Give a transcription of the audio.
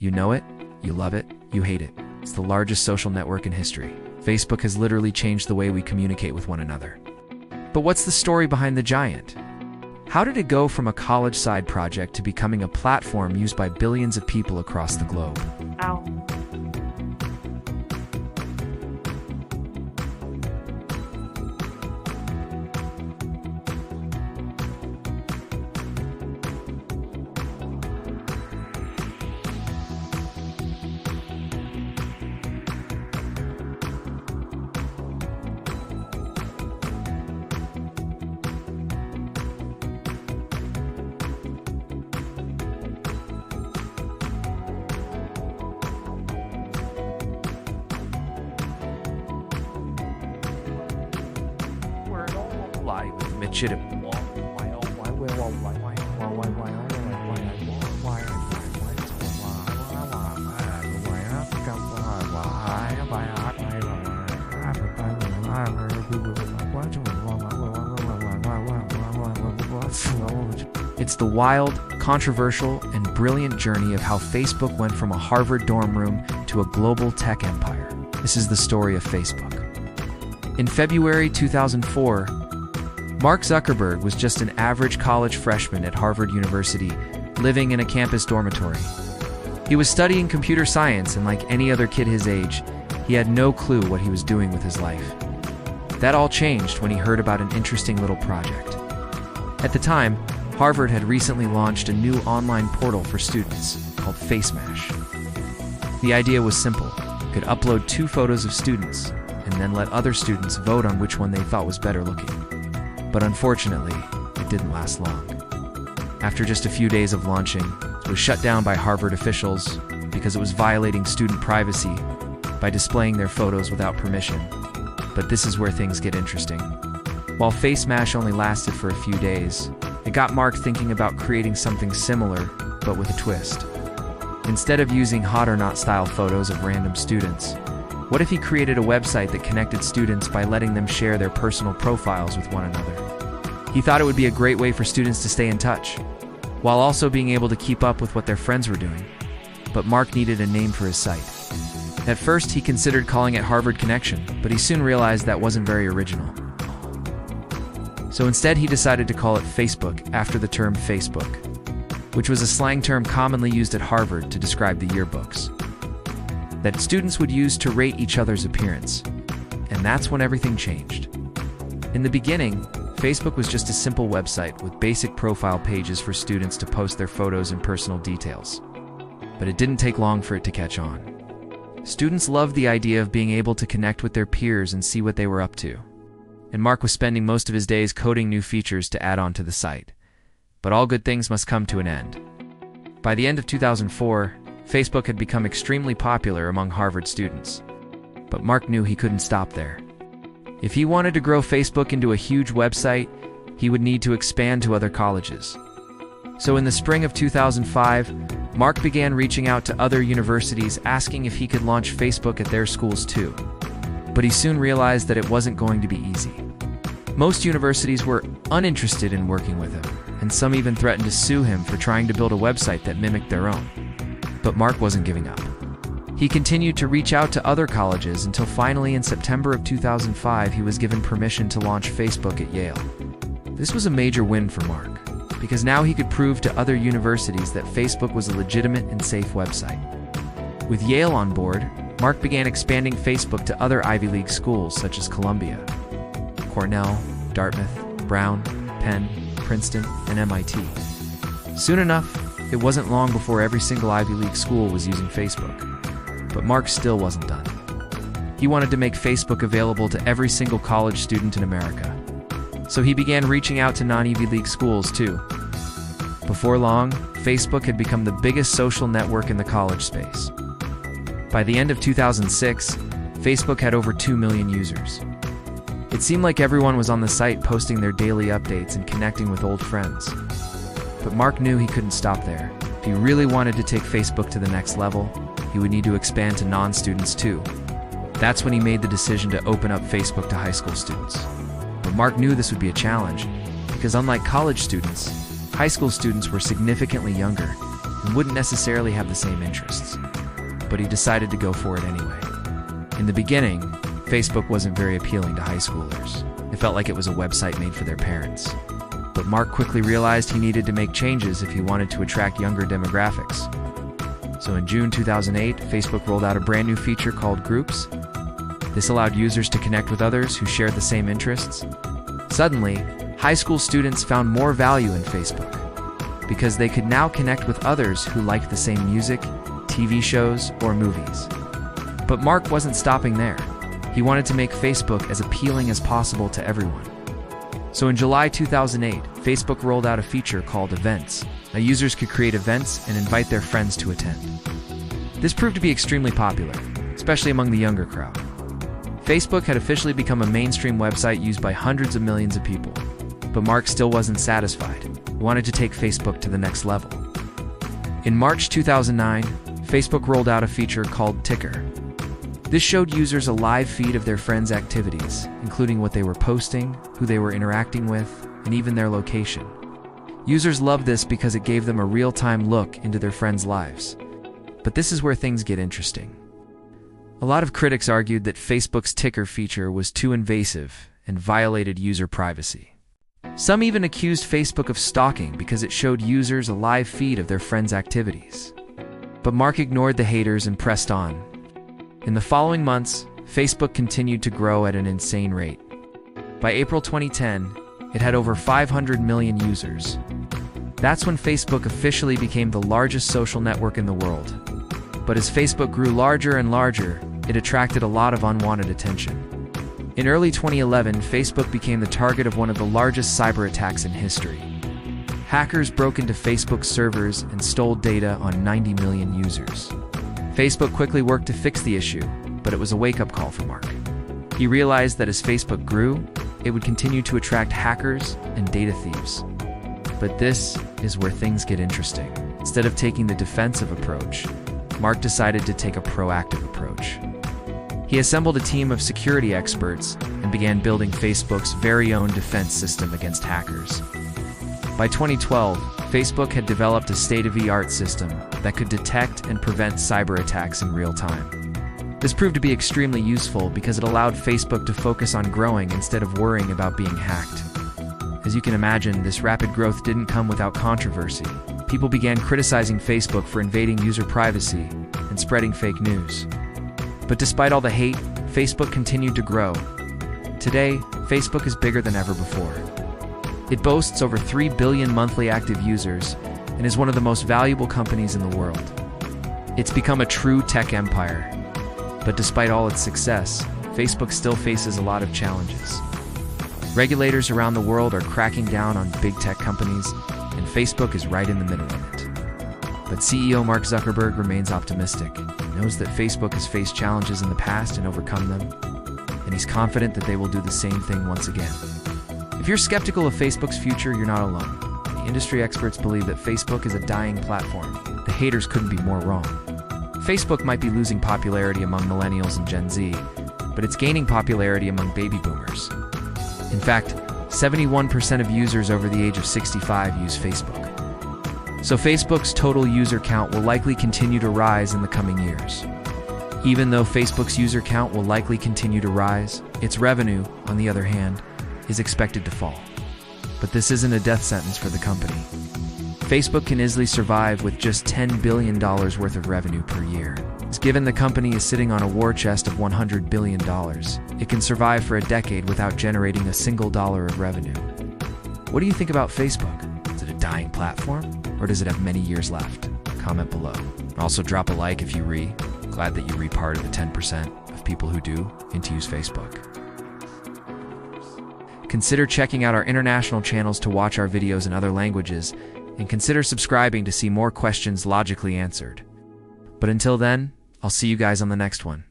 You know it, you love it, you hate it. It's the largest social network in history. Facebook has literally changed the way we communicate with one another. But what's the story behind the giant? How did it go from a college side project to becoming a platform used by billions of people across the globe? Ow. It's the wild, controversial, and brilliant journey of how Facebook went from a Harvard dorm room to a global tech empire. This is the story of Facebook. In February 2004, Mark Zuckerberg was just an average college freshman at Harvard University, living in a campus dormitory. He was studying computer science, and like any other kid his age, he had no clue what he was doing with his life. That all changed when he heard about an interesting little project. At the time, Harvard had recently launched a new online portal for students called FaceMash. The idea was simple. You could upload 2 photos of students and then let other students vote on which one they thought was better looking. But unfortunately, it didn't last long. After just a few days of launching, it was shut down by Harvard officials because it was violating student privacy by displaying their photos without permission. But this is where things get interesting. While FaceMash only lasted for a few days, it got Mark thinking about creating something similar, but with a twist. Instead of using hot or not style photos of random students, what if he created a website that connected students by letting them share their personal profiles with one another? He thought it would be a great way for students to stay in touch, while also being able to keep up with what their friends were doing. But Mark needed a name for his site. At first, he considered calling it Harvard Connection, but he soon realized that wasn't very original. So instead, he decided to call it Facebook after the term Facebook, which was a slang term commonly used at Harvard to describe the yearbooks that students would use to rate each other's appearance. And that's when everything changed. In the beginning, Facebook was just a simple website with basic profile pages for students to post their photos and personal details. But it didn't take long for it to catch on. Students loved the idea of being able to connect with their peers and see what they were up to. And Mark was spending most of his days coding new features to add on to the site. But all good things must come to an end. By the end of 2004, Facebook had become extremely popular among Harvard students. But Mark knew he couldn't stop there. If he wanted to grow Facebook into a huge website, he would need to expand to other colleges. So in the spring of 2005, Mark began reaching out to other universities asking if he could launch Facebook at their schools too. But he soon realized that it wasn't going to be easy. Most universities were uninterested in working with him, and some even threatened to sue him for trying to build a website that mimicked their own. But Mark wasn't giving up. He continued to reach out to other colleges until finally in September of 2005 he was given permission to launch Facebook at Yale. This was a major win for Mark, because now he could prove to other universities that Facebook was a legitimate and safe website. With Yale on board, Mark began expanding Facebook to other Ivy League schools such as Columbia, Cornell, Dartmouth, Brown, Penn, Princeton, and MIT. Soon enough, it wasn't long before every single Ivy League school was using Facebook. But Mark still wasn't done. He wanted to make Facebook available to every single college student in America. So he began reaching out to non-Ivy League schools too. Before long, Facebook had become the biggest social network in the college space. By the end of 2006, Facebook had over 2 million users. It seemed like everyone was on the site posting their daily updates and connecting with old friends. But Mark knew he couldn't stop there. If he really wanted to take Facebook to the next level, he would need to expand to non-students too. That's when he made the decision to open up Facebook to high school students. But Mark knew this would be a challenge, because unlike college students, high school students were significantly younger, and wouldn't necessarily have the same interests. But he decided to go for it anyway. In the beginning, Facebook wasn't very appealing to high schoolers. It felt like it was a website made for their parents. But Mark quickly realized he needed to make changes if he wanted to attract younger demographics. So in June 2008, Facebook rolled out a brand new feature called Groups. This allowed users to connect with others who shared the same interests. Suddenly, high school students found more value in Facebook because they could now connect with others who liked the same music, TV shows, or movies. But Mark wasn't stopping there. He wanted to make Facebook as appealing as possible to everyone. So in July 2008, Facebook rolled out a feature called Events. Now users could create events and invite their friends to attend. This proved to be extremely popular, especially among the younger crowd. Facebook had officially become a mainstream website used by hundreds of millions of people. But Mark still wasn't satisfied. He wanted to take Facebook to the next level. In March 2009, Facebook rolled out a feature called Ticker. This showed users a live feed of their friends' activities, including what they were posting, who they were interacting with, and even their location. Users loved this because it gave them a real-time look into their friends' lives. But this is where things get interesting. A lot of critics argued that Facebook's Ticker feature was too invasive and violated user privacy. Some even accused Facebook of stalking because it showed users a live feed of their friends' activities. But Mark ignored the haters and pressed on. In the following months, Facebook continued to grow at an insane rate. By April 2010, it had over 500 million users. That's when Facebook officially became the largest social network in the world. But as Facebook grew larger and larger, it attracted a lot of unwanted attention. In early 2011, Facebook became the target of one of the largest cyber attacks in history. Hackers broke into Facebook's servers and stole data on 90 million users. Facebook quickly worked to fix the issue, but it was a wake-up call for Mark. He realized that as Facebook grew, it would continue to attract hackers and data thieves. But this is where things get interesting. Instead of taking the defensive approach, Mark decided to take a proactive approach. He assembled a team of security experts and began building Facebook's very own defense system against hackers. By 2012, Facebook had developed a state-of-the-art system that could detect and prevent cyber attacks in real time. This proved to be extremely useful because it allowed Facebook to focus on growing instead of worrying about being hacked. As you can imagine, this rapid growth didn't come without controversy. People began criticizing Facebook for invading user privacy and spreading fake news. But despite all the hate, Facebook continued to grow. Today, Facebook is bigger than ever before. It boasts over 3 billion monthly active users and is one of the most valuable companies in the world. It's become a true tech empire. But despite all its success, Facebook still faces a lot of challenges. Regulators around the world are cracking down on big tech companies, and Facebook is right in the middle of it. But CEO Mark Zuckerberg remains optimistic. He knows that Facebook has faced challenges in the past and overcome them, and he's confident that they will do the same thing once again. If you're skeptical of Facebook's future, you're not alone. The industry experts believe that Facebook is a dying platform. The haters couldn't be more wrong. Facebook might be losing popularity among millennials and Gen Z, but it's gaining popularity among baby boomers. In fact, 71% of users over the age of 65 use Facebook. So Facebook's total user count will likely continue to rise in the coming years. Even though Facebook's user count will likely continue to rise, its revenue, on the other hand, is expected to fall. But this isn't a death sentence for the company. Facebook can easily survive with just $10 billion worth of revenue per year. Given the company is sitting on a war chest of $100 billion, it can survive for a decade without generating a single dollar of revenue. What do you think about Facebook? Is it a dying platform, or does it have many years left? Comment below. Also drop a like if you glad that you part of the 10% of people who do and to use Facebook. Consider checking out our international channels to watch our videos in other languages, and consider subscribing to see more questions logically answered. But until then, I'll see you guys on the next one.